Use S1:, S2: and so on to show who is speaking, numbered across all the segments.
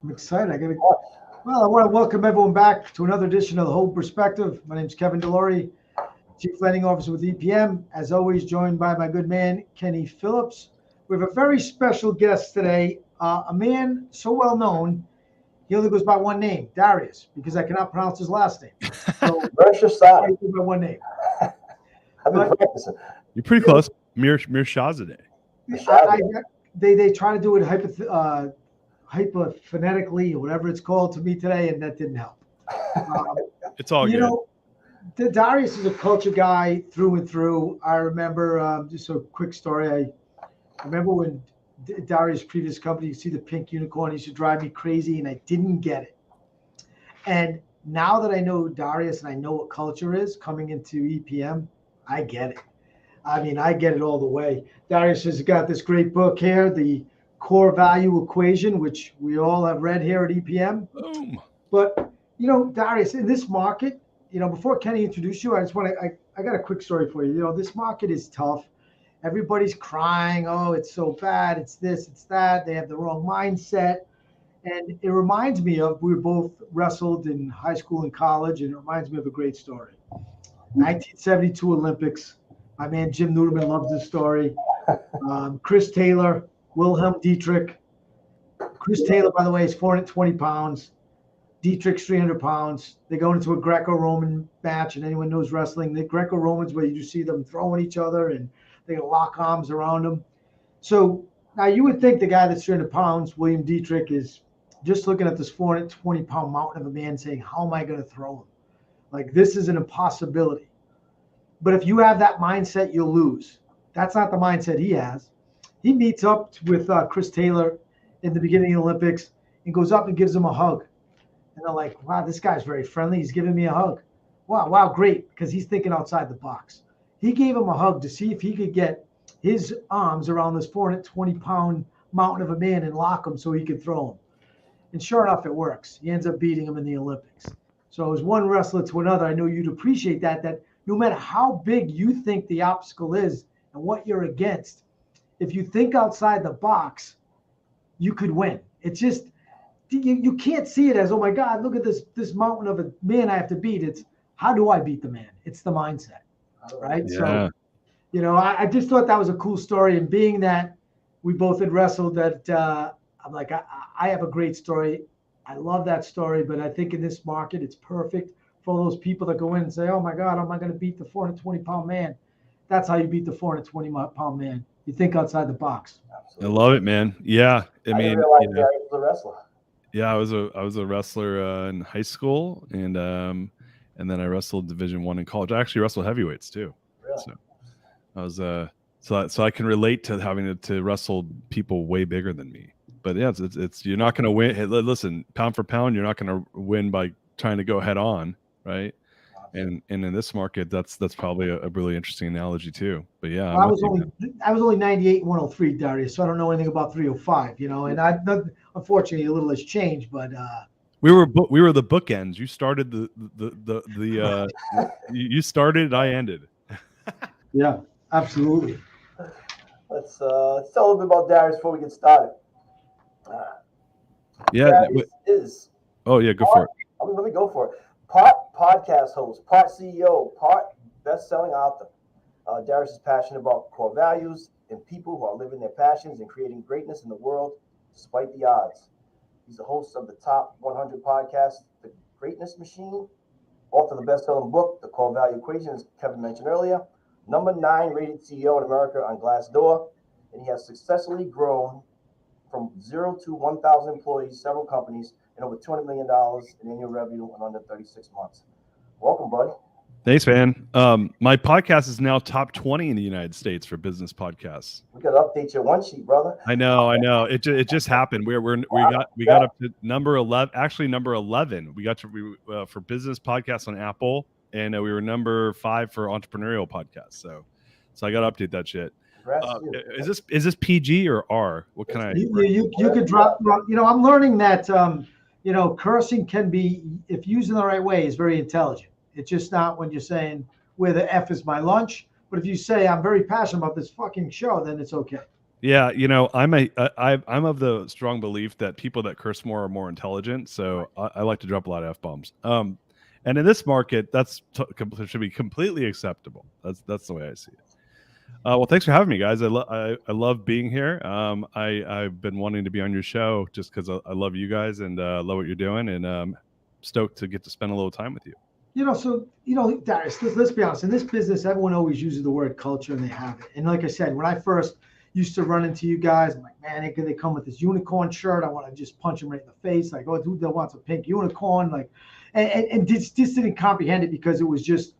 S1: I'm excited. Well, I want to welcome everyone back to another edition of The Whole Perspective. My name is Kevin DeLory, Chief Lending Officer with EPM. As always, joined by my good man, Kenny Phillips. We have a very special guest today, a man so well known, he only goes by one name, Darius, because I cannot pronounce his last name. So,
S2: Mirshahzadeh.
S1: I go by one name.
S2: I've been practicing.
S3: You're pretty close. Mirshahzadeh.
S1: They try to do it hypophonetically or whatever it's called to me today, and that didn't help.
S3: It's all good.
S1: Darius is a culture guy through and through. I remember just a quick story. I remember when Darius' previous company, you see the pink unicorn, he used to drive me crazy, and I didn't get it. And now that I know Darius and I know what culture is coming into EPM, I get it. I mean, I get it all the way. Darius has got this great book here, The Core Value Equation, which we all have read here at EPM.
S3: Boom.
S1: But, Darius, in this market, before Kenny introduced you, I got a quick story for you. This market is tough. Everybody's crying, oh, it's so bad, it's this, it's that. They have the wrong mindset. And it reminds me of, we both wrestled in high school and college, and it reminds me of a great story. 1972 Olympics. My man Jim Nuderman loves this story. Chris Taylor, Wilhelm Dietrich. Chris Taylor, by the way, is 420 pounds. Dietrich's 300 pounds. They go into a Greco-Roman match, and anyone knows wrestling, the Greco-Romans, where you see them throwing each other and they lock arms around them. So now you would think the guy that's 300 pounds, William Dietrich, is just looking at this 420-pound mountain of a man saying, how am I going to throw him? Like, this is an impossibility. But if you have that mindset, you'll lose. That's not the mindset he has. He meets up with Chris Taylor in the beginning of the Olympics and goes up and gives him a hug. And they're like, wow, this guy's very friendly. He's giving me a hug. Wow, great, because he's thinking outside the box. He gave him a hug to see if he could get his arms around this 420-pound mountain of a man and lock him so he could throw him. And sure enough, it works. He ends up beating him in the Olympics. So as one wrestler to another, I know you'd appreciate that no matter how big you think the obstacle is and what you're against, if you think outside the box, you could win. It's just, you can't see it as, oh my God, look at this mountain of a man I have to beat. It's, how do I beat the man? It's the mindset, right?
S3: Yeah.
S1: So, I just thought that was a cool story. And being that we both had wrestled, that I'm like, I have a great story. I love that story, but I think in this market, it's perfect for all those people that go in and say, oh my God, am I going to beat the 420-pound man? That's how you beat the 420-pound man. You think outside the box.
S2: Absolutely.
S3: I love it, man. Yeah. I mean,
S2: didn't realize Gary was a wrestler.
S3: yeah, I was a wrestler in high school, and then I wrestled Division I in college. I actually wrestled heavyweights too.
S2: Really?
S3: So I was so I can relate to having to wrestle people way bigger than me. But yeah, it's you're not going to win. Hey, listen, pound for pound, you're not going to win by trying to go head on, right? And in this market, that's probably a really interesting analogy too. But yeah,
S1: I was only 98 and 103, Darius, so I don't know anything about 305. And unfortunately a little has changed, but
S3: we were the bookends. You started the you started, I ended.
S1: Yeah, absolutely.
S2: Let's tell a little bit about Darius before we get started. Darius is.
S3: Oh yeah, go for it.
S2: Let me go for it. Part podcast host, part CEO, part best-selling author. Darius is passionate about core values and people who are living their passions and creating greatness in the world despite the odds. He's the host of the Top 100 podcast, The Greatness Machine, author of the best-selling book, The Core Value Equation, as Kevin mentioned earlier, number 9 rated CEO in America on Glassdoor, and he has successfully grown from 0 to 1,000 employees, several companies, and over $200 million in annual revenue in under 36 months. Welcome, buddy.
S3: Thanks, man. My podcast is now top 20 in the United States for business podcasts.
S2: We got to update your one sheet, brother.
S3: I know. It just happened. We got up to number 11. Actually, number 11. We got to for business podcasts on Apple, and we were number 5 for entrepreneurial podcasts. So I got to update that shit. Is this PG or R? What can I?
S1: You could drop. I'm learning that cursing can be, if used in the right way, is very intelligent. It's just not when you're saying where the F is my lunch. But if you say I'm very passionate about this fucking show, then it's okay.
S3: Yeah, I'm of the strong belief that people that curse more are more intelligent. So I like to drop a lot of f-bombs. And in this market, should be completely acceptable. That's the way I see it. Well, thanks for having me, guys. I love being here. I've been wanting to be on your show just because I love you guys and love what you're doing, and stoked to get to spend a little time with you.
S1: Darius, let's be honest. In this business, everyone always uses the word culture, and they have it. And like I said, when I first used to run into you guys, I'm like, man, they come with this unicorn shirt. I want to just punch them right in the face. Like, oh, who wants a pink unicorn? Like, and just didn't comprehend it because it was just,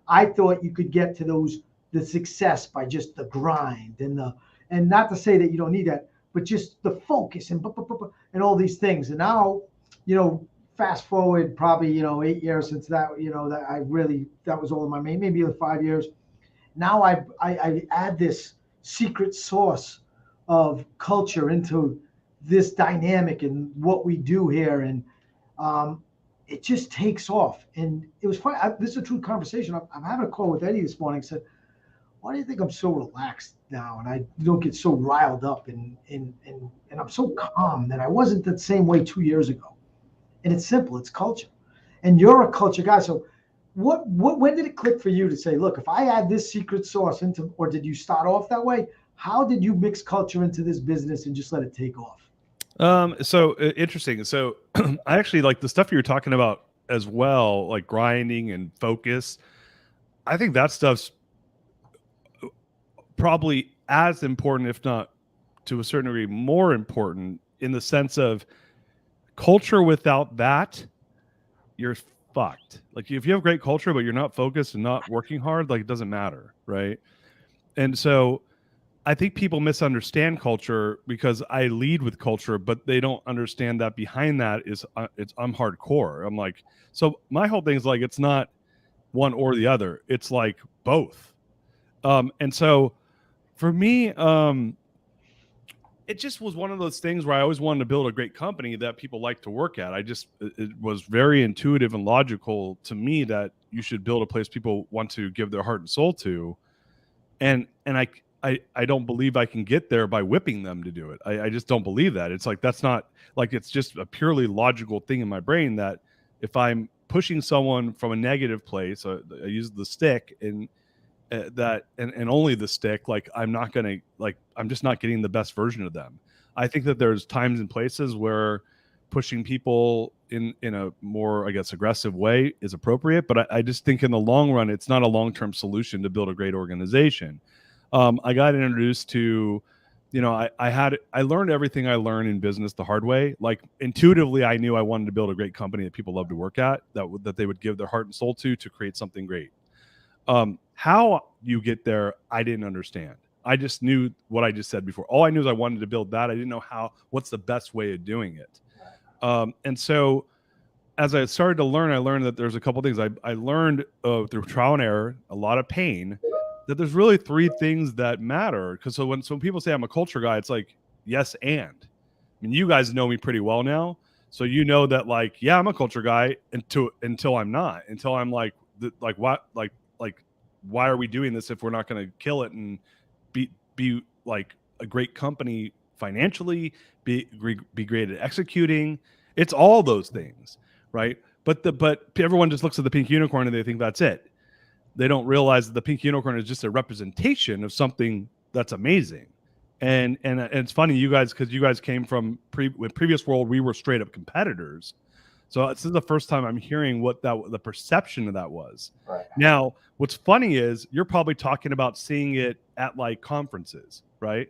S1: I thought you could get to the success by just the grind and not to say that you don't need that, but just the focus and all these things. And now, fast forward probably 8 years since that, that was all in my main, maybe 5 years. Now I add this secret sauce of culture into this dynamic and what we do here, and it just takes off. And it was funny. This is a true conversation. I'm having a call with Eddie this morning. Said, why do you think I'm so relaxed now and I don't get so riled up and I'm so calm that I wasn't that same way 2 years ago? And it's simple. It's culture. And you're a culture guy. So when did it click for you to say, look, if I add this secret sauce into, or did you start off that way? How did you mix culture into this business and just let it take off?
S3: So interesting. So I actually like the stuff you were talking about as well, like grinding and focus. I think that stuff's probably as important, if not to a certain degree more important, in the sense of culture without that, you're fucked. Like if you have great culture, but you're not focused and not working hard, like it doesn't matter. Right. And so I think people misunderstand culture because I lead with culture, but they don't understand that behind that is I'm hardcore. I'm like, so my whole thing is like, it's not one or the other. It's like both. And so for me, it just was one of those things where I always wanted to build a great company that people like to work at. It was very intuitive and logical to me that you should build a place people want to give their heart and soul to. And I don't believe I can get there by whipping them to do it. I just don't believe that. It's like, that's not like, it's just a purely logical thing in my brain that if I'm pushing someone from a negative place, I use the stick and and only the stick, like I'm just not getting the best version of them. I think that there's times and places where pushing people in a more, I guess, aggressive way is appropriate. But I just think in the long run, it's not a long-term solution to build a great organization. I got introduced to, I learned everything I learned in business the hard way. Like intuitively, I knew I wanted to build a great company that people love to work at, that they would give their heart and soul to create something great. How you get there, I didn't understand. I just knew what I just said before. All I knew is I wanted to build that. I didn't know what's the best way of doing it. And so as I started to learn, I learned that there's a couple things. I learned through trial and error, a lot of pain, that there's really three things that matter. Because so when people say I'm a culture guy, it's like, yes, and. I mean, you guys know me pretty well now. So you know that, like, yeah, I'm a culture guy until I'm not. Until I'm like what? Like, why are we doing this if we're not going to kill it and be like a great company financially, be great at executing? It's all those things, right? But everyone just looks at the pink unicorn and they think that's it. They don't realize that the pink unicorn is just a representation of something that's amazing. And it's funny, you guys, because you guys came from with Previous World, we were straight up competitors. So this is the first time I'm hearing what the perception of that was.
S2: Right.
S3: Now, what's funny is you're probably talking about seeing it at like conferences, right?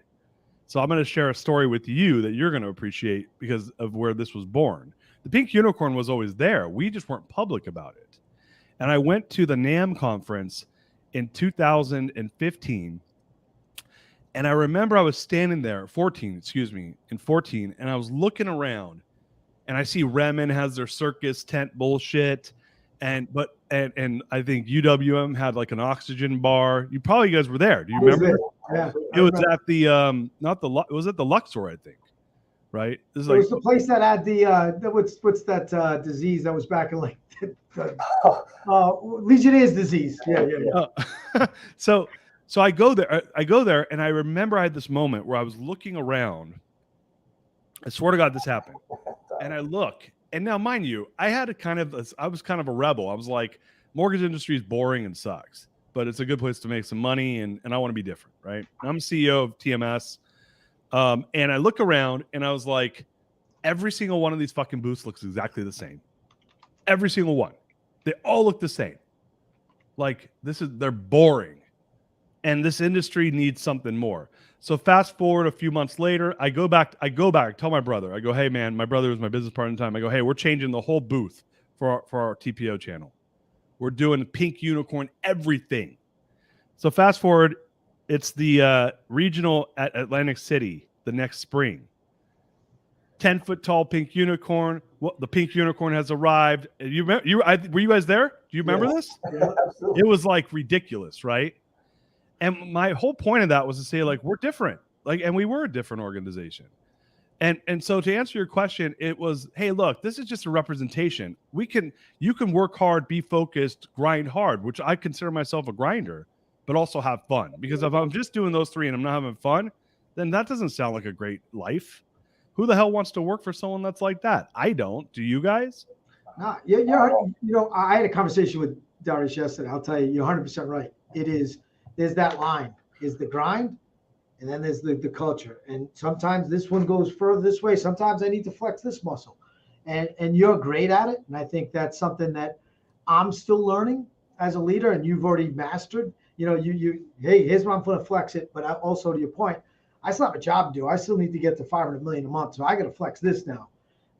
S3: So I'm going to share a story with you that you're going to appreciate because of where this was born. The pink unicorn was always there. We just weren't public about it. And I went to the NAM conference in 2015. And I remember I was standing there, in 14, and I was looking around. And I see Remen has their circus tent bullshit, and I think UWM had like an oxygen bar. You guys were there. Do you remember?
S1: Yeah,
S3: it was at the it was at the Luxor, I think. Right? This is
S1: it was the place that had the what's that disease that was back in like Legionnaire's disease. Yeah.
S3: So So I go there, and I remember I had this moment where I was looking around. I swear to God, this happened. And I look, and now, mind you, I was kind of a rebel. I was like, mortgage industry is boring and sucks, but it's a good place to make some money, and I want to be different, right? And I'm CEO of TMS, and I look around, and I was like, every single one of these fucking booths looks exactly the same. Every single one. They all look the same. Like, they're boring. And this industry needs something more. So fast forward a few months later, I go back, tell my brother, I go, hey man, my brother was my business partner at the time. I go, hey, we're changing the whole booth for our TPO channel. We're doing pink unicorn, everything. So fast forward, it's the regional at Atlantic City the next spring. 10-foot tall pink unicorn. The pink unicorn has arrived. Were you guys there? Do you remember this?
S2: Yeah, absolutely.
S3: It was like ridiculous, right? And my whole point of that was to say, like, we're different, like, and we were a different organization. And so to answer your question, it was, hey, look, this is just a representation. You can work hard, be focused, grind hard, which I consider myself a grinder, but also have fun. Because if I'm just doing those three and I'm not having fun, then that doesn't sound like a great life. Who the hell wants to work for someone that's like that? I don't. Do you guys?
S1: Nah, yeah. I had a conversation with Darius yesterday. I'll tell you, you're 100% right. There's that line, is the grind, and then there's the culture. And sometimes this one goes further this way. Sometimes I need to flex this muscle. And you're great at it. And I think that's something that I'm still learning as a leader, and you've already mastered. Hey, here's where I'm going to flex it. But also, to your point, I still have a job to do. I still need to get to 500 million a month. So I got to flex this now.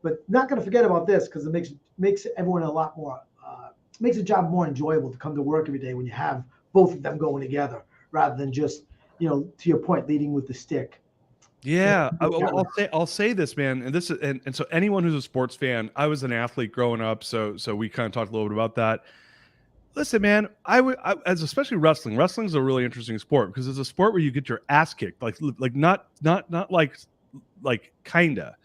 S1: But not going to forget about this, because it makes everyone a lot more, makes the job more enjoyable to come to work every day when you have both of them going together, rather than just, to your point, leading with the stick.
S3: Yeah, I'll say this, man, and so anyone who's a sports fan, I was an athlete growing up, so we kind of talked a little bit about that. Listen, man, as especially wrestling. Wrestling's a really interesting sport because it's a sport where you get your ass kicked, like not like kinda,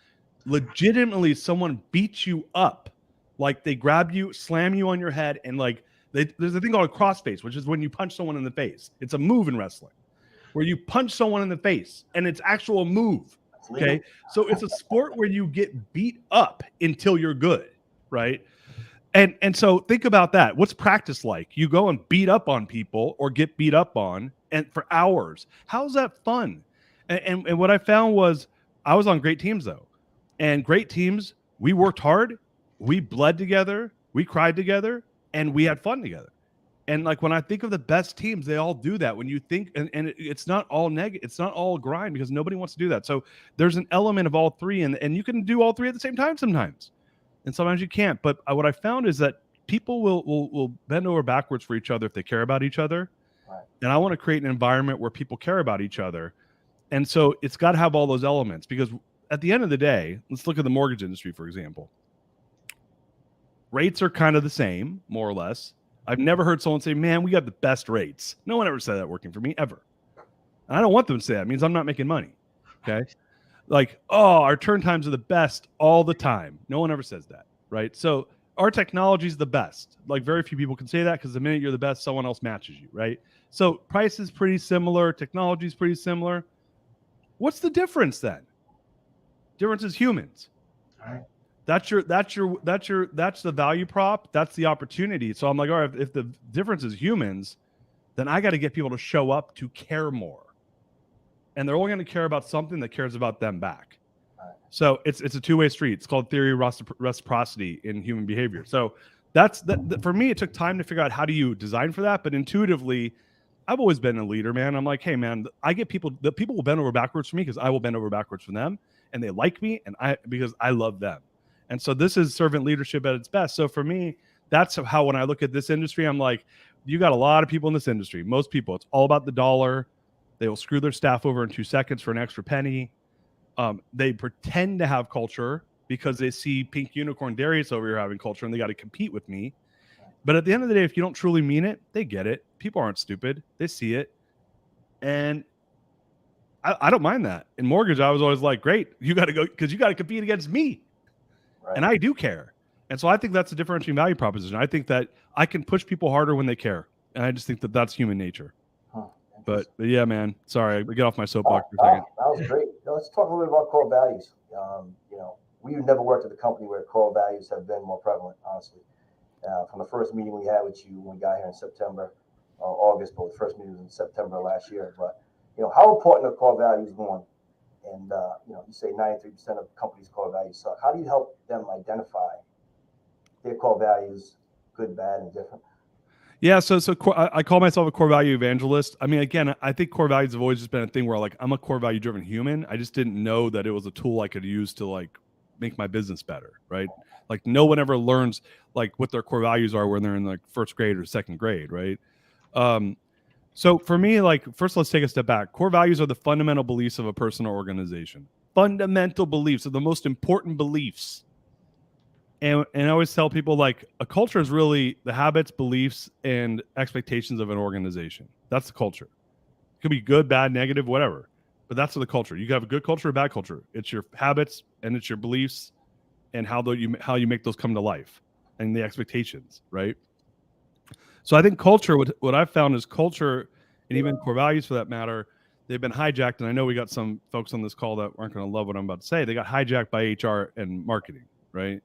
S3: legitimately someone beats you up, like they grab you, slam you on your head, and like there's a thing called a crossface, which is when you punch someone in the face. It's a move in wrestling where you punch someone in the face, and it's actual move. Okay, so it's a sport where you get beat up until you're good, right? And so think about that. What's practice like? You go and beat up on people or get beat up on, and for hours. How's that fun? And what I found was I was on great teams though, and great teams. We worked hard, we bled together, we cried together, and we had fun together. And like when I think of the best teams, they all do that. When you think, and it's not all negative, it's not all grind, because nobody wants to do that. So there's an element of all three, and you can do all three at the same time sometimes. And sometimes you can't. But what I found is that people will bend over backwards for each other if they care about each other.
S2: Right.
S3: And I want to create an environment where people care about each other. And so it's got to have all those elements, because at the end of the day, let's look at the mortgage industry, for example. Rates are kind of the same, more or less. I've never heard someone say, man, we got the best rates. No one ever said that working for me, ever. And I don't want them to say that. It means I'm not making money. Okay. Like, oh, our turn times are the best all the time. No one ever says that, right? So our technology is the best. Like, very few people can say that, because the minute you're the best, someone else matches you, right? So price is pretty similar. Technology is pretty similar. What's the difference then? Difference is humans.
S1: All right.
S3: That's the value prop. That's the opportunity. So I'm like, all right, if the difference is humans, then I got to get people to show up to care more. And they're only going to care about something that cares about them back.
S2: Right.
S3: So it's a two-way street. It's called theory of reciprocity in human behavior. So that's for me, it took time to figure out how do you design for that. But intuitively, I've always been a leader, man. I'm like, hey, man, I get people will bend over backwards for me because I will bend over backwards for them. And they like me because I love them. And so this is servant leadership at its best. So for me, that's how, when I look at this industry, I'm like, you got a lot of people in this industry. Most people, it's all about the dollar. They will screw their staff over in 2 seconds for an extra penny. They pretend to have culture because they see Pink Unicorn Darius over here having culture, and they got to compete with me. But at the end of the day, if you don't truly mean it, they get it. People aren't stupid. They see it. And I don't mind that. In mortgage, I was always like, great, you got to go, because you got to compete against me. Right. And I do care. And so I think that's a differentiating value proposition. I think that I can push people harder when they care. And I just think that that's human nature.
S2: Huh.
S3: But yeah, man, sorry, I get off my soapbox for a second.
S2: That was great. Let's talk a little bit about core values. We've never worked at a company where core values have been more prevalent, honestly. From the first meeting we had with you when we got here in September, August, but the first meeting was in September last year. But, how important are core values, one? And, you say 93% of companies' core values suck. How do you help them identify their core values, good, bad, and different?
S3: Yeah, so I call myself a core value evangelist. I mean, again, I think core values have always just been a thing where like I'm a core value driven human. I just didn't know that it was a tool I could use to like make my business better, right? Like no one ever learns like what their core values are when they're in like first grade or second grade, right? So for me, like first, let's take a step back. Core values are the fundamental beliefs of a person or organization. Fundamental beliefs are the most important beliefs. And I always tell people like a culture is really the habits, beliefs, and expectations of an organization. That's the culture. It could be good, bad, negative, whatever. But that's the culture. You can have a good culture or a bad culture. It's your habits and it's your beliefs and how you make those come to life and the expectations, right? So I think culture, what I've found is culture and even core values for that matter, they've been hijacked. And I know we got some folks on this call that aren't going to love what I'm about to say. They got hijacked by HR and marketing, right?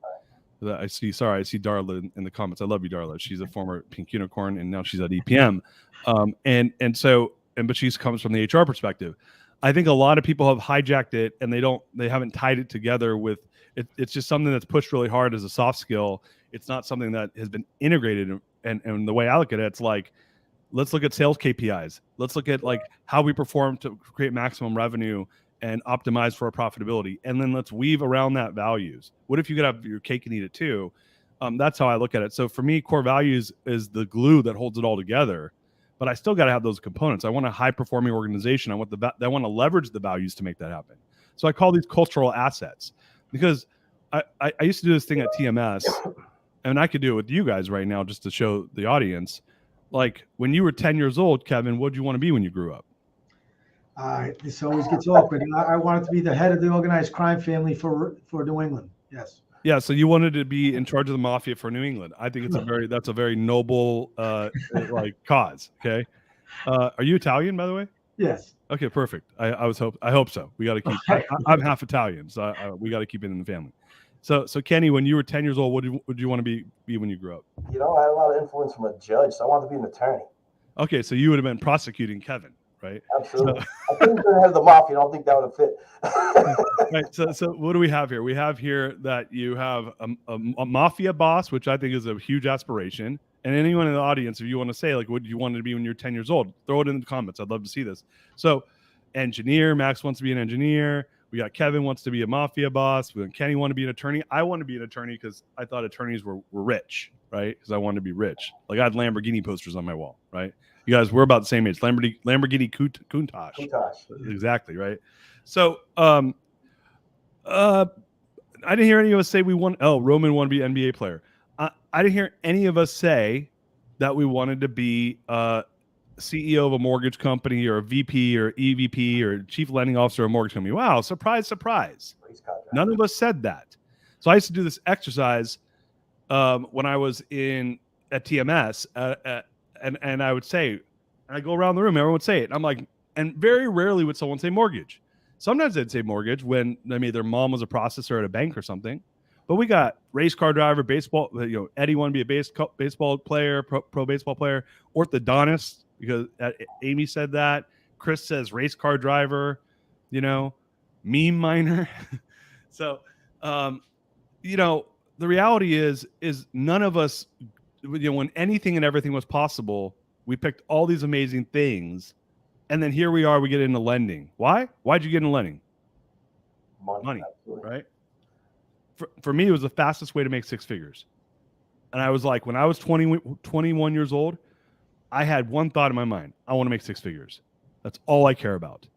S3: I see Darla in the comments. I love you, Darla. She's a former Pink Unicorn, and now she's at EPM. But she comes from the HR perspective. I think a lot of people have hijacked it, and they haven't tied it together with it. It's just something that's pushed really hard as a soft skill. It's not something that has been integrated. And the way I look at it, it's like, let's look at sales KPIs. Let's look at like how we perform to create maximum revenue and optimize for our profitability. And then let's weave around that values. What if you could have your cake and eat it too? That's how I look at it. So for me, core values is the glue that holds it all together, but I still got to have those components. I want a high performing organization. I want to leverage the values to make that happen. So I call these cultural assets because I used to do this thing at TMS and I could do it with you guys right now just to show the audience. Like when you were 10 years old, Kevin, what did you want to be when you grew up?
S1: This always gets awkward. I wanted to be the head of the organized crime family for New England. Yes.
S3: Yeah. So you wanted to be in charge of the mafia for New England. I think that's a very noble like cause. Okay. Are you Italian, by the way?
S1: Yes.
S3: Okay. Perfect. I hope so. We got to keep. I'm half Italian, so we got to keep it in the family. So Kenny, when you were 10 years old, what did you want to be when you grew up?
S2: I had a lot of influence from a judge, so I wanted to be an attorney.
S3: Okay, so you would have been prosecuting Kevin. Right.
S2: Absolutely. I think we're gonna have the mafia. I don't think that would have fit.
S3: Right. So what do we have here? We have here that you have a mafia boss, which I think is a huge aspiration. And anyone in the audience, if you want to say like, what do you want to be when you're 10 years old? Throw it in the comments. I'd love to see this. So, engineer. Max wants to be an engineer. We got Kevin wants to be a mafia boss. We got Kenny want to be an attorney. I want to be an attorney because I thought attorneys were rich, right? Because I wanted to be rich. Like I had Lamborghini posters on my wall, right? You guys, we're about the same age. Lamborghini Countach. Exactly, right? So I didn't hear any of us say we want. Oh, Roman wanted to be an NBA player. I didn't hear any of us say that we wanted to be CEO of a mortgage company or a VP or EVP or chief lending officer of a mortgage company. Wow, surprise, surprise. None of us said that. So I used to do this exercise when I was at TMS. And I would say, and I go around the room, everyone would say it. I'm like, and very rarely would someone say mortgage. Sometimes they'd say mortgage when their mom was a processor at a bank or something. But we got race car driver, baseball. Eddie wanted to be a baseball player, pro baseball player, orthodontist because Amy said that. Chris says race car driver. Meme miner. So, the reality is none of us. When anything and everything was possible, we picked all these amazing things. And then here we are, we get into lending. Why? Why'd you get into lending? Money, right? For me, it was the fastest way to make six figures. And I was like, when I was 21 years old, I had one thought in my mind. I want to make six figures. That's all I care about.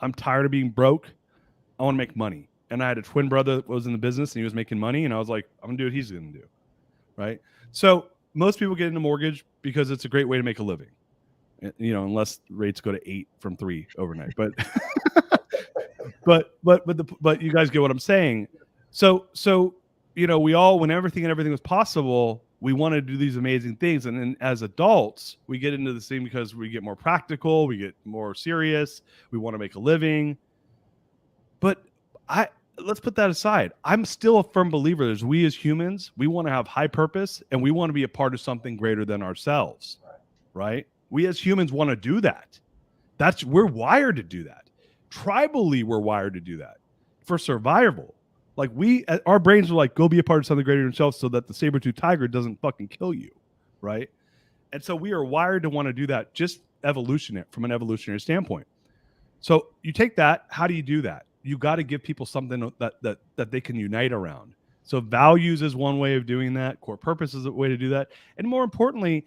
S3: I'm tired of being broke. I want to make money. And I had a twin brother that was in the business and he was making money. And I was like, I'm going to do what he's going to do. Right? So most people get into mortgage because it's a great way to make a living, unless rates go to 8 from 3 overnight. But, but you guys get what I'm saying. So we all, when everything was possible, we want to do these amazing things. And then as adults, we get into this thing because we get more practical, we get more serious, we want to make a living. But let's put that aside. I'm still a firm believer that we as humans, we want to have high purpose and we want to be a part of something greater than ourselves, right? We as humans want to do that. We're wired to do that. Tribally, we're wired to do that for survival. Like our brains are like, go be a part of something greater than yourself so that the saber-toothed tiger doesn't fucking kill you, right? And so we are wired to want to do that, just from an evolutionary standpoint. So you take that, how do you do that? You got to give people something that they can unite around. So values is one way of doing that. Core purpose is a way to do that. And more importantly,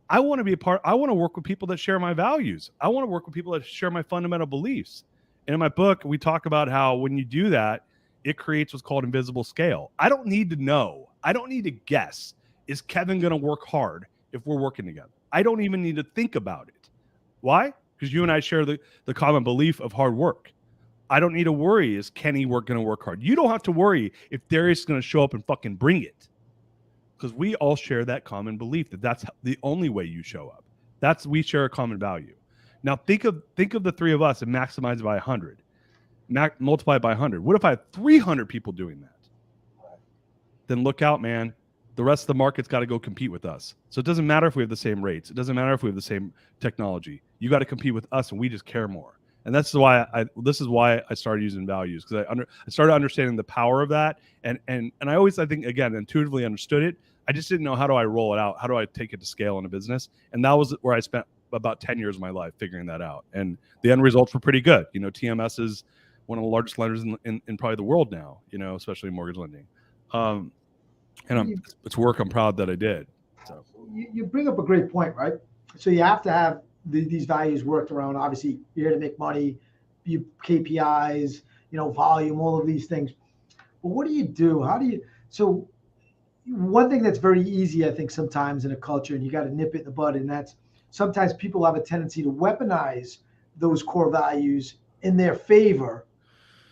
S3: I want to work with people that share my values. I want to work with people that share my fundamental beliefs. And in my book, we talk about how when you do that, it creates what's called invisible scale. I don't need to know. I don't need to guess. Is Kevin going to work hard if we're working together? I don't even need to think about it. Why? Because you and I share the common belief of hard work. I don't need to worry. Is Kenny going to work hard? You don't have to worry if Darius is going to show up and fucking bring it. Because we all share that common belief that that's the only way you show up. We share a common value. Now think of the three of us and maximize it by 100. Multiply it by 100. What if I have 300 people doing that? Then look out, man. The rest of the market's got to go compete with us. So it doesn't matter if we have the same rates. It doesn't matter if we have the same technology. You got to compete with us, and we just care more. And this is why I started using values, because I started understanding the power of that. And I think, again, intuitively understood it. I just didn't know, how do I roll it out? How do I take it to scale in a business? And that was where I spent about 10 years of my life figuring that out. And the end results were pretty good. TMS is one of the largest lenders in probably the world now, especially mortgage lending. And it's work I'm proud that I did. So
S1: you bring up a great point, right? So you have to have these values worked around. Obviously, you're here to make money, KPIs, volume, all of these things. But what do you do? So one thing that's very easy, I think, sometimes in a culture, and you got to nip it in the bud, and that's sometimes people have a tendency to weaponize those core values in their favor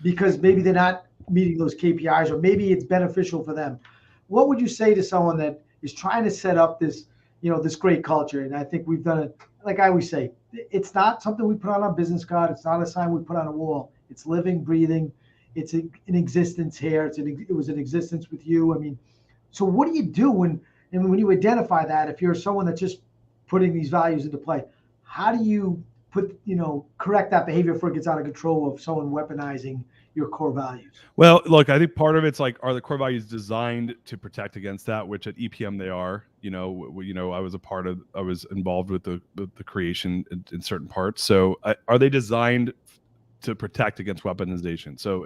S1: because maybe they're not meeting those KPIs, or maybe it's beneficial for them. What would you say to someone that is trying to set up this, this great culture? And I think we've done it, like I always say, it's not something we put on our business card. It's not a sign we put on a wall. It's living, breathing. It's in existence here. It was in existence with you. I mean, so what do you do when you identify that, if you're someone that's just putting these values into play? How do you correct that behavior before it gets out of control of someone weaponizing your core values?
S3: Well, look, I think part of it's like, are the core values designed to protect against that? Which at EPM they are. I was involved with the creation in certain parts. So are they designed to protect against weaponization? So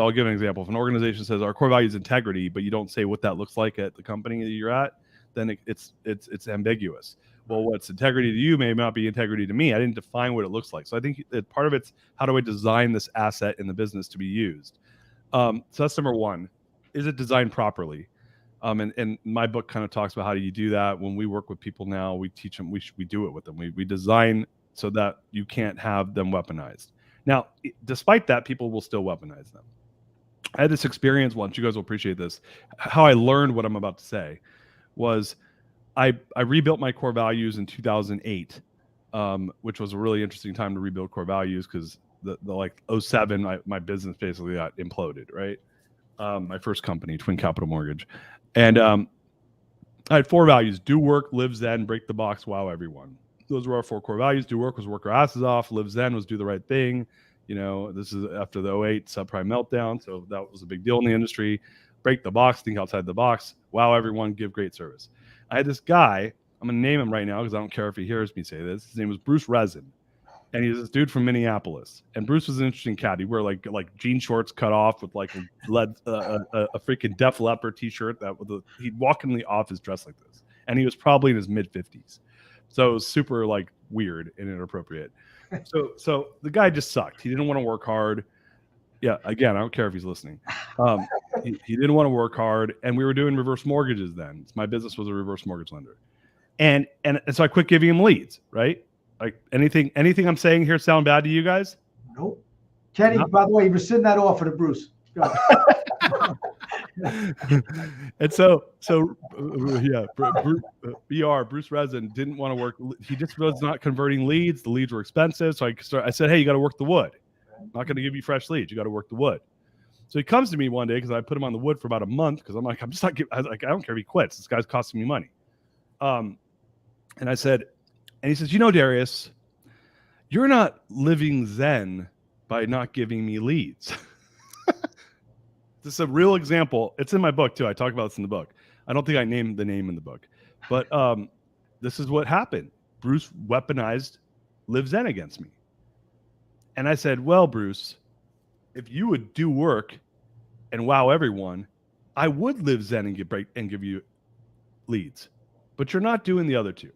S3: I'll give an example. If an organization says our core value is integrity, but you don't say what that looks like at the company that you're at, then it's ambiguous. Well, what's integrity to you may not be integrity to me. I didn't define what it looks like. So I think that part of it's, how do I design this asset in the business to be used? So that's number one. Is it designed properly? And my book kind of talks about how do you do that. When we work with people now, we teach them, we do it with them. We design so that you can't have them weaponized. Now, despite that, people will still weaponize them. I had this experience once. You guys will appreciate this. How I learned what I'm about to say was I rebuilt my core values in 2008, which was a really interesting time to rebuild core values, because the 07, my business basically got imploded, right? My first company, Twin Capital Mortgage. And I had 4 values: do work, live zen, break the box, wow everyone. Those were our 4 core values. Do work was work our asses off. Live zen was do the right thing. This is after the 08 subprime meltdown, so that was a big deal in the industry. Break the box, think outside the box, wow everyone, give great service. I had this guy, I'm going to name him right now because I don't care if he hears me say this. His name was Bruce Resin. And he's this dude from Minneapolis. And Bruce was an interesting cat. He wore like jean shorts cut off with like a freaking Def Leppard t-shirt. He'd walk in the office dressed like this. And he was probably in his mid-50s. So it was super like weird and inappropriate. So the guy just sucked. He didn't want to work hard. Yeah, again, I don't care if he's listening. He didn't want to work hard, and we were doing reverse mortgages then. My business was a reverse mortgage lender, and so I quit giving him leads. Right? Like anything I'm saying here sound bad to you guys?
S1: Nope. Kenny, by the way, you rescind that offer to Bruce.
S3: And yeah, Bruce Resin didn't want to work. He just was not converting leads. The leads were expensive. So I said, hey, you got to work the wood. I'm not going to give you fresh leads. You got to work the wood. So he comes to me one day because I put him on the wood for about a month because I'm like, I don't care if he quits. This guy's costing me money. And I said, and he says, Darius, you're not living Zen by not giving me leads. This is a real example. It's in my book too. I talk about this in the book. I don't think I named the name in the book, but this is what happened. Bruce weaponized Live Zen against me. And I said, well, Bruce, if you would do work and wow everyone, I would live Zen and give you leads, but you're not doing the other two.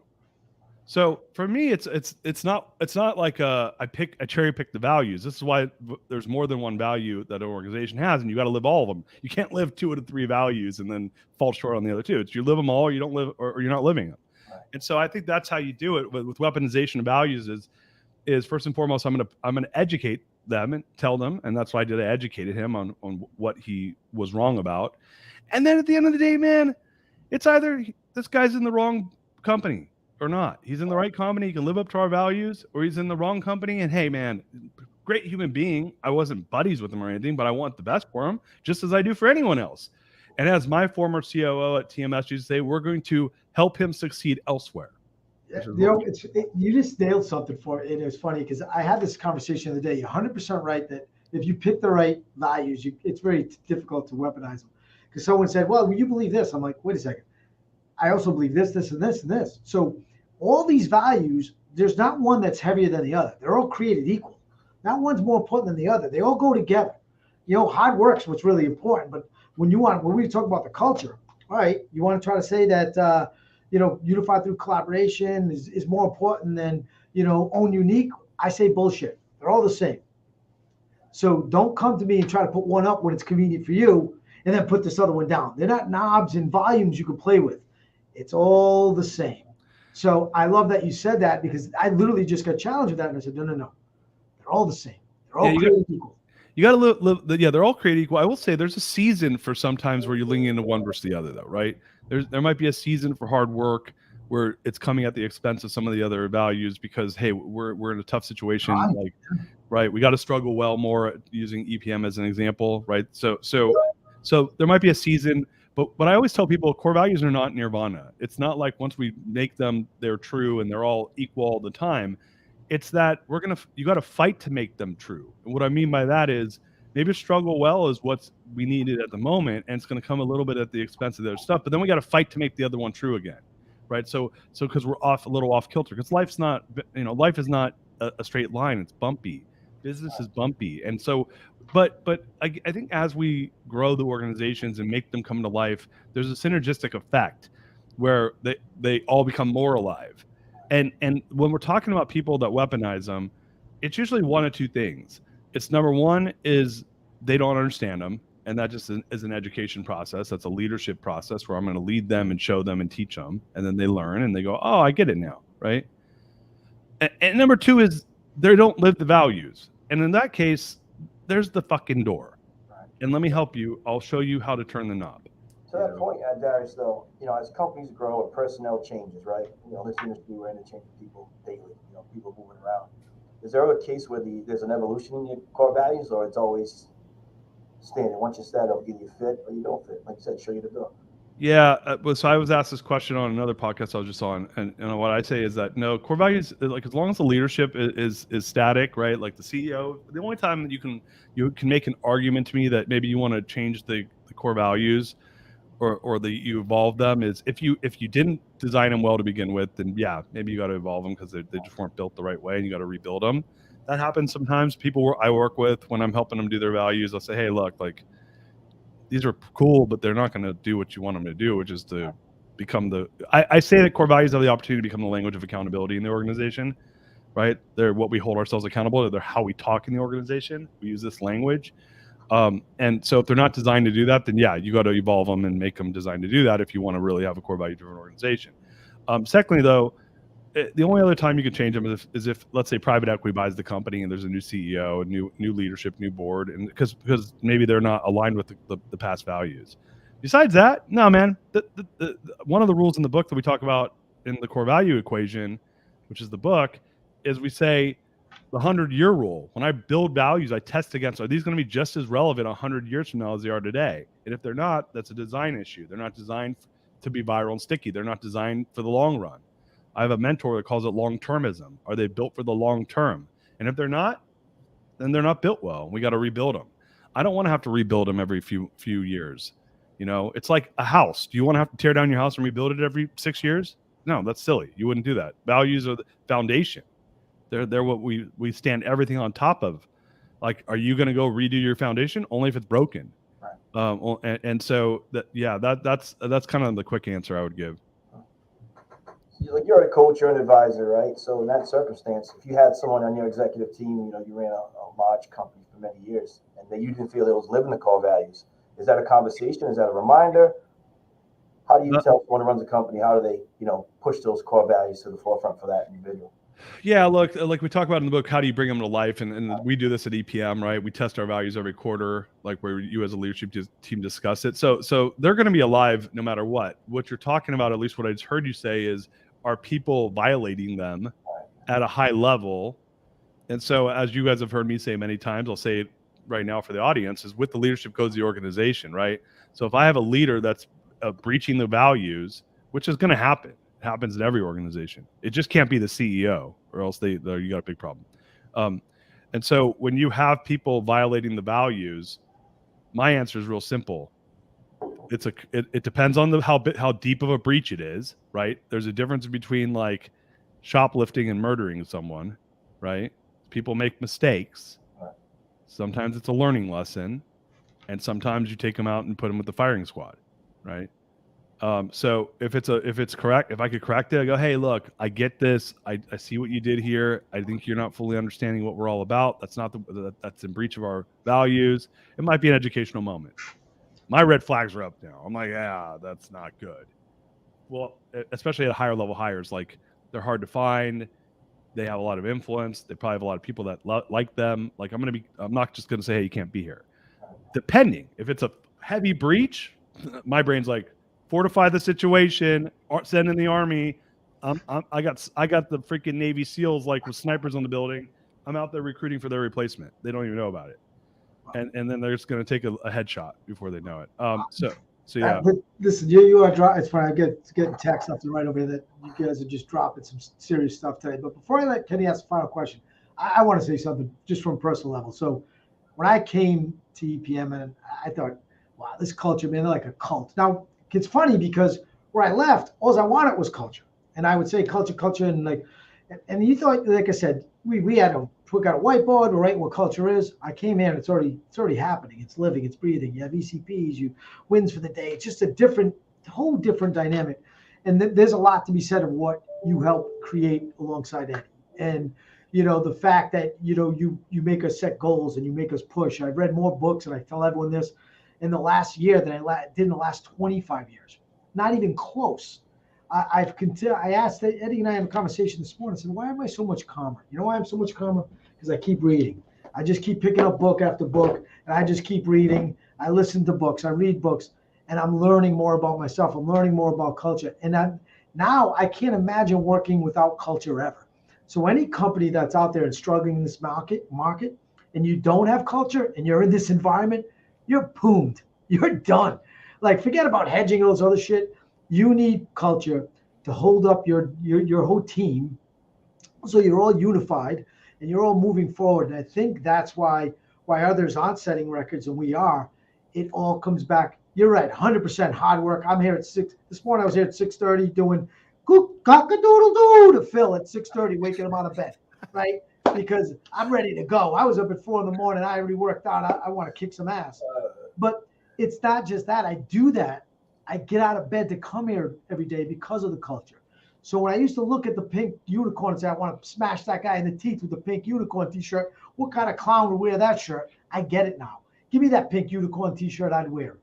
S3: So for me, it's not like I cherry pick the values. This is why there's more than one value that an organization has, and you got to live all of them. You can't live 2 out of 3 values and then fall short on the other 2. It's you live them all, or you don't live, or you're not living them. Right. And so I think that's how you do it with weaponization of values. Is first and foremost, I'm gonna educate them and tell them, and that's what I did. I educated him on what he was wrong about, and then at the end of the day, man, it's either this guy's in the wrong company or not. He's in the right company. He can live up to our values, or he's in the wrong company. And hey, man, great human being. I wasn't buddies with him or anything, but I want the best for him, just as I do for anyone else. And as my former COO at TMS used to say, we're going to help him succeed elsewhere.
S1: You just nailed something for it. It was funny because I had this conversation the other day. You're 100% right that if you pick the right values, it's very difficult to weaponize them. Because someone said, well, you believe this. I'm like, wait a second. I also believe this, this, and this, and this. So all these values, there's not one that's heavier than the other. They're all created equal. Not one's more important than the other. They all go together. Hard work's what's really important. But when we talk about the culture, all right, you want to try to say that, unified through collaboration is more important than, own unique. I say bullshit. They're all the same. So don't come to me and try to put one up when it's convenient for you and then put this other one down. They're not knobs and volumes you can play with. It's all the same. So I love that you said that because I literally just got challenged with that. And I said, no. They're all the same. They're all created equal.
S3: You got to live. Yeah, they're all created equal. I will say there's a season for sometimes where you're leaning into one versus the other, though, right? There might be a season for hard work where it's coming at the expense of some of the other values because, hey, we're in a tough situation. Right? We got to struggle well more using EPM as an example, right? So there might be a season. But I always tell people core values are not nirvana. It's not like once we make them, they're true and they're all equal all the time. It's that you got to fight to make them true. And what I mean by that is maybe struggle well is what's we needed at the moment, and it's going to come a little bit at the expense of the other stuff. But then we got to fight to make the other one true again, right? So because we're a little off kilter, because life is not a straight line. It's bumpy. Business is bumpy, and so. But I think as we grow the organizations and make them come to life, there's a synergistic effect where they all become more alive. And when we're talking about people that weaponize them, it's usually one of two things. It's number one is they don't understand them, and that just is an education process. That's a leadership process where I'm going to lead them and show them and teach them, and then they learn and they go, oh, I get it now, right? And number two is they don't live the values, and in that case, there's the fucking door. Right. And let me help you. I'll show you how to turn the knob.
S2: To that point, Darius, though, as companies grow and personnel changes, right? This industry, we're interchanging people daily, people moving around. Is there ever a case where there's an evolution in your core values, or it's always standard? Once you set up, either you fit or you don't fit. Like you said, show you the door.
S3: Yeah, so I was asked this question on another podcast I was just on, and what I say is that no, core values, like as long as the leadership is static, right? Like the CEO, the only time that you can make an argument to me that maybe you want to change the core values, or you evolve them is if you didn't design them well to begin with, then yeah, maybe you got to evolve them because they just weren't built the right way, and you got to rebuild them. That happens sometimes. People I work with, when I'm helping them do their values, I'll say, hey, look, like. These are cool, but they're not going to do what you want them to do, which is to become I say that core values have the opportunity to become the language of accountability in the organization, right? They're what we hold ourselves accountable to. They're how we talk in the organization. We use this language. And so if they're not designed to do that, then yeah, you got to evolve them and make them designed to do that if you want to really have a core value driven organization. Secondly, though, the only other time you could change them is if, let's say, private equity buys the company and there's a new CEO, a new leadership, new board, and because maybe they're not aligned with the past values. Besides that, no, man. One of the rules in the book that we talk about in the core value equation, which is the book, is we say the 100-year rule. When I build values, I test against, are these going to be just as relevant 100 years from now as they are today? And if they're not, that's a design issue. They're not designed to be viral and sticky. They're not designed for the long run. I have a mentor that calls it long-termism. Are they built for the long term? And if they're not, then they're not built well. We got to rebuild them. I don't want to have to rebuild them every few years. You know, it's like a house. Do you want to have to tear down your house and rebuild it every 6 years? No, that's silly. You wouldn't do that. Values are the foundation. They're what we stand everything on top of. Like, are you going to go redo your foundation? Only if it's broken. Right. And so that's kind of the quick answer I would give.
S2: Like, you're a coach, you're an advisor, right? So in that circumstance, if you had someone on your executive team, you know, you ran a large company for many years, and that you didn't feel it was living the core values, is that a conversation? Is that a reminder? How do you tell someone who runs a company, how do they, you know, push those core values to the forefront for that individual?
S3: Yeah, look, like we talk about in the book, how do you bring them to life? And we do this at EPM, right? We test our values every quarter, like where you as a leadership team discuss it. So they're going to be alive no matter what. What you're talking about, at least what I just heard you say, is, are people violating them at a high level? And so, as you guys have heard me say many times, I'll say it right now for the audience, is with the leadership goes the organization, right? So if I have a leader that's breaching the values, which is going to happen, it happens in every organization. It just can't be the CEO, or else you got a big problem. And so when you have people violating the values, my answer is real simple. It depends on how deep of a breach it is, right? There's a difference between like shoplifting and murdering someone, right? People make mistakes. Sometimes it's a learning lesson, and sometimes you take them out and put them with the firing squad, right? So if it's correct, if I could correct it, I go, hey, look, I get this. I see what you did here. I think you're not fully understanding what we're all about. That's in breach of our values. It might be an educational moment. My red flags are up now. I'm like, yeah, that's not good. Well, especially at higher level hires, like, they're hard to find. They have a lot of influence. They probably have a lot of people that like them. Like, I'm not just going to say, hey, you can't be here. Depending, if it's a heavy breach, my brain's like, fortify the situation, or send in the army. I got the freaking Navy SEALs, like, with snipers on the building. I'm out there recruiting for their replacement. They don't even know about it. And then they're just going to take a headshot before they know it. So yeah.
S1: But listen, you are dropping. It's funny. I get text left and right over here that you guys are just dropping some serious stuff today. But before I let Kenny ask the final question, I want to say something just from a personal level. So when I came to EPM, and I thought, wow, this culture, man, they're like a cult. Now it's funny because where I left, all I wanted was culture, and I would say culture, and you thought, like I said, we got a whiteboard, we're writing what culture is. I came in, it's already happening. It's living, it's breathing. You have ECPs, you wins for the day. It's just a whole different dynamic. And there's a lot to be said of what you help create alongside Eddie. And, the fact that, you make us set goals and you make us push. I've read more books, and I tell everyone this, in the last year than I did in the last 25 years. Not even close. I asked Eddie, and I had a conversation this morning. I said, why am I so much calmer? You know why I'm so much calmer? Because I keep reading. I just keep picking up book after book, and I just keep reading. I listen to books. I read books, and I'm learning more about myself. I'm learning more about culture. And now I can't imagine working without culture ever. So any company that's out there and struggling in this market, and you don't have culture, and you're in this environment, you're poomed. You're done. Like, forget about hedging all this other shit. You need culture to hold up your whole team, so you're all unified and you're all moving forward. And I think that's why others aren't setting records and we are. It all comes back. You're right, 100% hard work. I'm here at 6. This morning I was here at 6:30 doing cock-a-doodle-doo to Phil at 6:30, waking him out of bed, right? Because I'm ready to go. I was up at 4 in the morning. I already worked out. I want to kick some ass. But it's not just that. I do that. I get out of bed to come here every day because of the culture. So when I used to look at the pink unicorn and say, I want to smash that guy in the teeth with the pink unicorn t-shirt, what kind of clown would wear that shirt? I get it now. Give me that pink unicorn t-shirt, I'd wear it.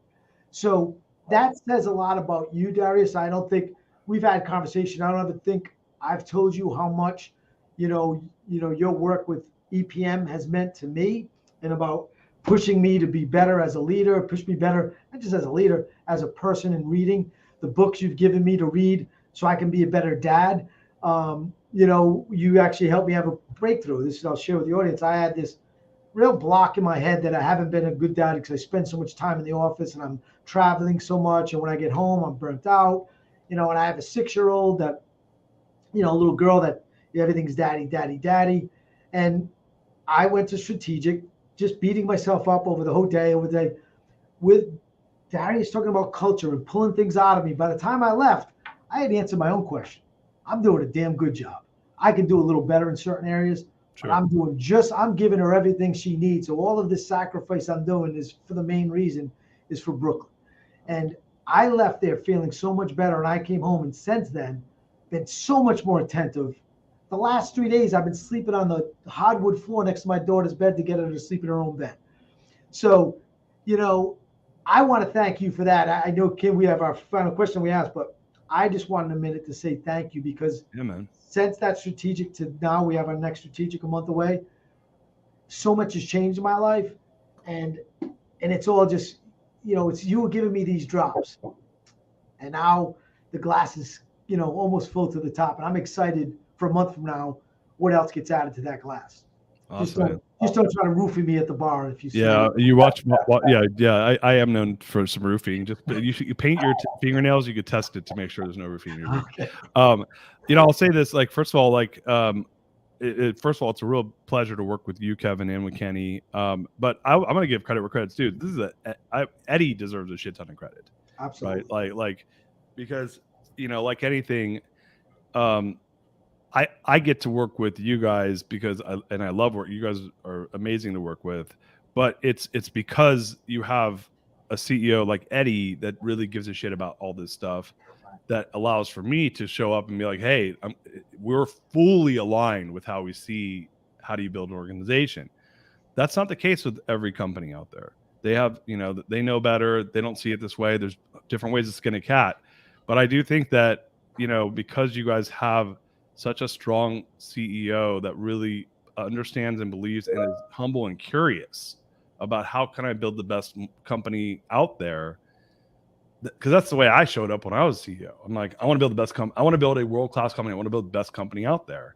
S1: So that says a lot about you, Darius. I don't think we've had conversation. I don't ever think I've told you how much, your work with EPM has meant to me, and about pushing me to be better as a leader, push me better, not just as a leader, as a person, in reading the books you've given me to read so I can be a better dad. You actually helped me have a breakthrough. This is, I'll share with the audience. I had this real block in my head that I haven't been a good dad because I spend so much time in the office and I'm traveling so much. And when I get home, I'm burnt out, and I have a 6-year-old that, a little girl that everything's daddy, daddy, daddy. And I went to strategic, just beating myself up over the whole day, with Darius talking about culture and pulling things out of me. By the time I left, I had answered my own question. I'm doing a damn good job. I can do a little better in certain areas,
S3: Sure.
S1: but I'm giving her everything she needs. So all of this sacrifice I'm doing is for the main reason is for Brooklyn. And I left there feeling so much better. And I came home, and since then been so much more attentive. The last 3 days I've been sleeping on the hardwood floor next to my daughter's bed to get her to sleep in her own bed. So, I want to thank you for that. I know, Kim, we have our final question we asked, but I just wanted a minute to say thank you, because since that strategic to now, we have our next strategic a month away. So much has changed in my life, and it's all just, it's you giving me these drops, and now the glass is, almost full to the top, and I'm excited for a month from now what else gets added to that glass.
S3: Awesome.
S1: Just don't try to roofie me at the bar if you see.
S3: Yeah, you watch. Yeah. I am known for some roofing. Just you paint your fingernails. You could test it to make sure there's no roofing in your room.
S1: Okay.
S3: I'll say this. Like, first of all, it's a real pleasure to work with you, Kevin, and with Kenny. But I'm going to give credit where credit's due. This is Eddie deserves a shit ton of credit.
S1: Absolutely.
S3: Right. Like because like anything, I get to work with you guys because I love work. You guys are amazing to work with, but it's because you have a CEO like Eddie that really gives a shit about all this stuff, that allows for me to show up and be like, hey, we're fully aligned with how we see how do you build an organization. That's not the case with every company out there. They have, they know better. They don't see it this way. There's different ways to skin a cat. But I do think that, because you guys have such a strong CEO that really understands and believes and is humble and curious about how can I build the best company out there, because that's the way I showed up when I was CEO. I'm like, I want to build the best company. I want to build a world-class company. I want to build the best company out there.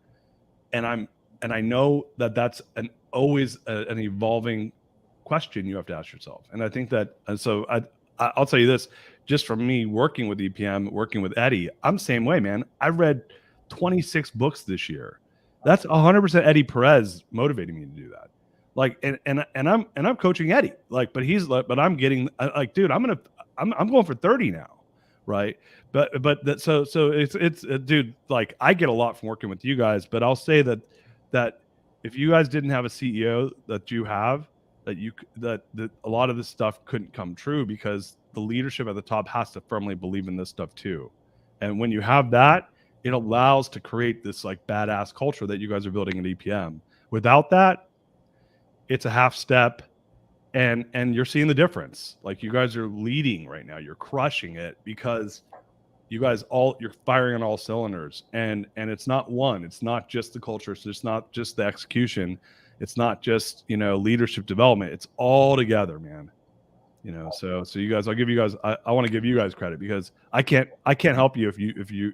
S3: And I know that that's always an evolving question you have to ask yourself. And I think that, and so I'll tell you this, just from me working with EPM, working with Eddie, I'm the same way, man. I read 26 books this year. That's 100% Eddie Perez motivating me to do that. Like, and I'm coaching Eddie, like, but I'm getting like, dude, I'm going for 30 now. Right. But so it's dude, like, I get a lot from working with you guys, but I'll say that if you guys didn't have a CEO that you have, that a lot of this stuff couldn't come true, because the leadership at the top has to firmly believe in this stuff too. And when you have that, it allows to create this like badass culture that you guys are building at EPM. Without that, it's a half step, and you're seeing the difference. Like, you guys are leading right now. You're crushing it because you guys you're firing on all cylinders, and it's not one. It's not just the culture. It's not just the execution. It's not just, leadership development. It's all together, man. So you guys, I want to give you guys credit, because I can't help you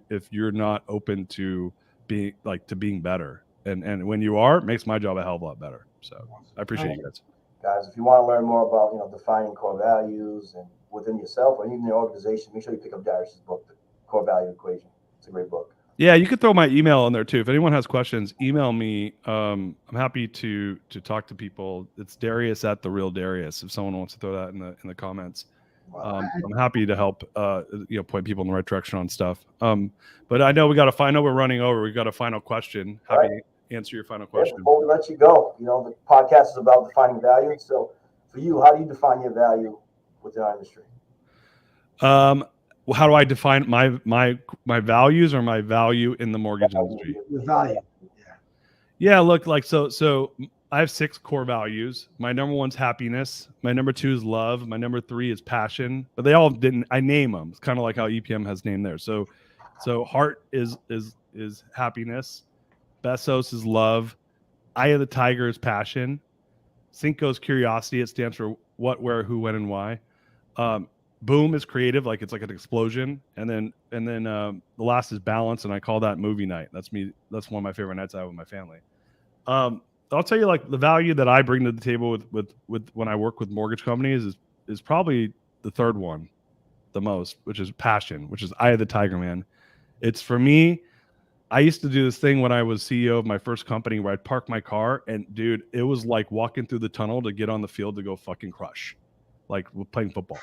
S3: if you're not open to being better. And when you are, it makes my job a hell of a lot better. So I appreciate you guys.
S2: Guys, if you want to learn more about, defining core values and within yourself or even your organization, make sure you pick up Darius's book, The Core Value Equation. It's a great book. Yeah,
S3: you could throw my email in there too. If anyone has questions, email me. I'm happy to talk to people. It's Darius at The Real Darius. If someone wants to throw that in the comments, I'm happy to help. Point people in the right direction on stuff. But I know we're running over. We got a final question. Happy to answer your final question.
S2: Before we let you go, the podcast is about defining value. So for you, how do you define your value within our industry?
S3: How do I define my values, or my value in the mortgage industry?
S1: The value.
S3: Yeah. Look, like, so I have 6 core values. My number 1's happiness. My number 2 is love. My number 3 is passion. But they all I name them. It's kind of like how EPM has named theirs. So So heart is happiness. Bezos is love. Eye of the tiger is passion. Cinco is curiosity. It stands for what, where, who, when, and why. Boom is creative, like it's like an explosion. And then the last is balance, and I call that movie night. That's me. That's one of my favorite nights I have with my family. I'll tell you, like, the value that I bring to the table with when I work with mortgage companies is probably the third one the most, which is passion, which is eye of the tiger, man. It's for me. I used to do this thing when I was CEO of my first company where I'd park my car, and dude, it was like walking through the tunnel to get on the field to go fucking crush, like playing football.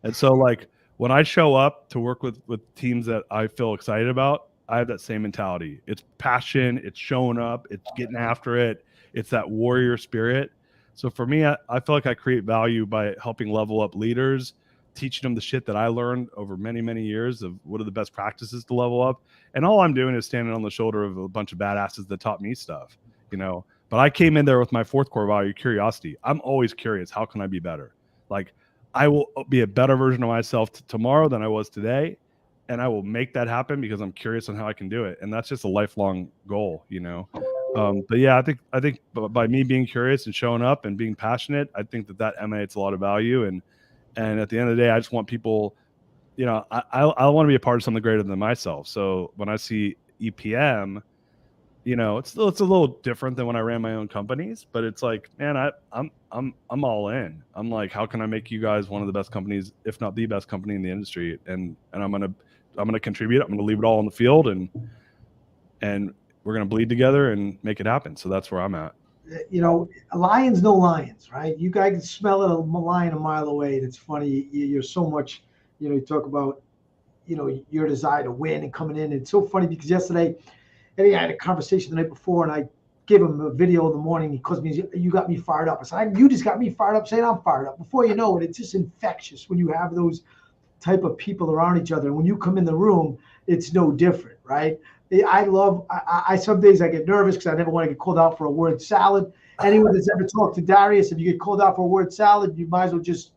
S3: And so, like, when I show up to work with teams that I feel excited about, I have that same mentality. It's passion, it's showing up, it's getting after it, it's that warrior spirit. So for me, I feel like I create value by helping level up leaders, teaching them the shit that I learned over many, many years of what are the best practices to level up. And all I'm doing is standing on the shoulder of a bunch of badasses that taught me stuff, you know. But I came in there with my fourth core value, curiosity. I'm always curious. How can I be better? Like, I will be a better version of myself tomorrow than I was today. And I will make that happen because I'm curious on how I can do it. And that's just a lifelong goal, you know. But yeah, I think by me being curious and showing up and being passionate, I think that emanates a lot of value. And at the end of the day, I just want people, you know, I want to be a part of something greater than myself. So when I see EPM, you know, it's a little different than when I ran my own companies, but it's like, man, I'm all in. I'm like, how can I make you guys one of the best companies, if not the best company in the industry? And I'm gonna contribute. I'm gonna leave it all on the field, and we're gonna bleed together and make it happen. So that's where I'm at.
S1: You know, lions know lions, right? You guys can smell it, a lion a mile away. And it's funny, you're so much, you know, you talk about, you know, your desire to win and coming in. It's so funny because yesterday, Eddie, I had a conversation the night before, and I gave him a video in the morning. He calls me, you got me fired up. I said, you just got me fired up saying I'm fired up. Before you know it, it's just infectious when you have those type of people around each other. And when you come in the room, it's no different, right? I some days I get nervous because I never want to get called out for a word salad. Anyone that's ever talked to Darius, if you get called out for a word salad, you might as well just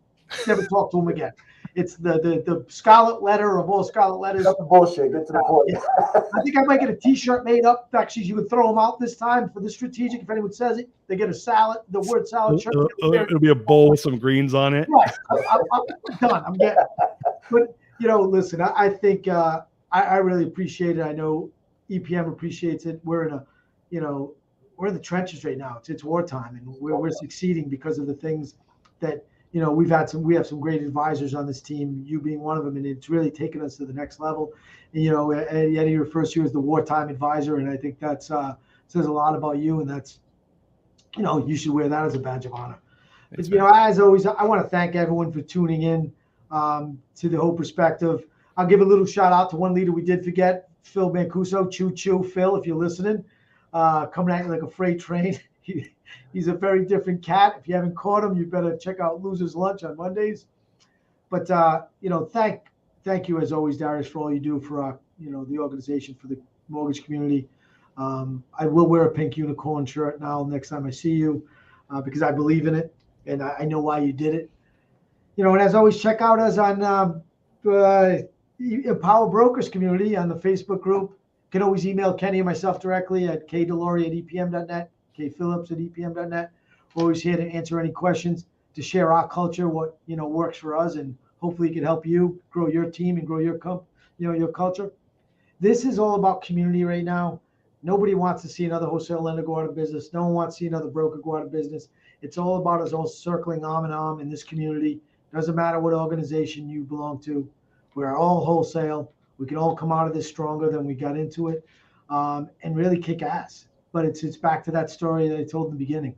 S1: never talk to him again. It's the scarlet letter of all scarlet letters.
S2: That's the bullshit. Get to the point.
S1: I think I might get a T-shirt made up. Actually, you would throw them out this time for the strategic. If anyone says it, they get a salad, the word salad shirt.
S3: It'll be a bowl with some greens on it.
S1: Right. I'm done. I'm getting. But you know, listen. I think I really appreciate it. I know EPM appreciates it. We're in we're in the trenches right now. It's wartime, and we're succeeding because of the things that, you know, we have some great advisors on this team, you being one of them, and it's really taken us to the next level. And, you know, Eddie refers to you as the wartime advisor, and I think that's says a lot about you, and that's, you know, you should wear that as a badge of honor. But, you know, as always, I want to thank everyone for tuning in to the whole perspective. I'll give a little shout out to one leader we did forget, Phil Mancuso. Choo, Phil, if you're listening, coming at you like a freight train. He's a very different cat. If you haven't caught him, you better check out Loser's Lunch on Mondays. But you know, thank you as always, Darius, for all you do for you know, the organization, for the mortgage community. I will wear a pink unicorn shirt now next time I see you because I believe in it and I know why you did it. You know, and as always, check out us on Empower Brokers community on the Facebook group. You can always email Kenny and myself directly at kDeLory@epm.net, kphillips@epm.net. We're always here to answer any questions, to share our culture, what, you know, works for us, and hopefully it can help you grow your team and grow your your culture. This is all about community right now. Nobody wants to see another wholesale lender go out of business. No one wants to see another broker go out of business. It's all about us all circling arm in arm in this community. Doesn't matter what organization you belong to. We're all wholesale. We can all come out of this stronger than we got into it, and really kick ass. But it's back to that story that I told in the beginning.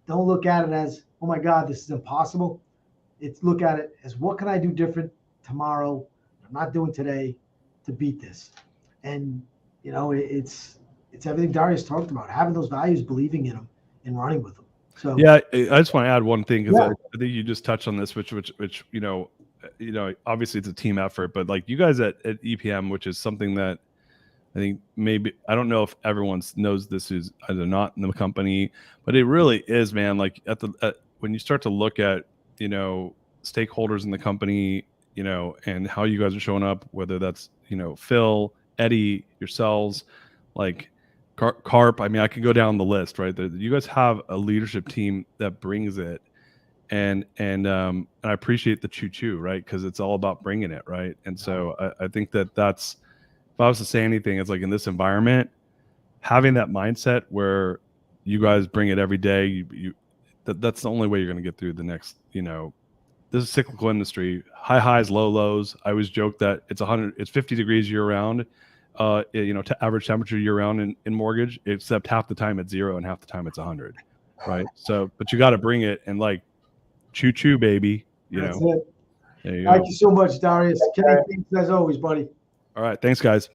S1: Don't look at it as, oh my God, this is impossible. Look at it as, what can I do different tomorrow I'm not doing today to beat this? And you know, it's everything Darius talked about, having those values, believing in them, and running with them. So
S3: yeah, I just want to add one thing, because I think you just touched on this, which you know, obviously it's a team effort, but like you guys at EPM, which is something that I think maybe, I don't know if everyone knows this who's either not in the company, but it really is, man. Like when you start to look at, you know, stakeholders in the company, you know, and how you guys are showing up, whether that's, you know, Phil, Eddie, yourselves, like Carp. I mean, I could go down the list, right? You guys have a leadership team that brings it, and I appreciate the choo-choo, right? Because it's all about bringing it, right? And so I think that's, if I was to say anything, it's like in this environment, having that mindset where you guys bring it every day, that's the only way you're going to get through the next, this is a cyclical industry, high highs, low lows. I always joke that it's 50 degrees year round, average temperature year round in mortgage, except half the time it's 0 and half the time it's 100, right? So, but you got to bring it and like, choo choo, baby.
S1: That's it.
S3: There you
S1: Thank
S3: go.
S1: you so much, Darius. Kenny, thanks as always, buddy.
S3: All right. Thanks, guys.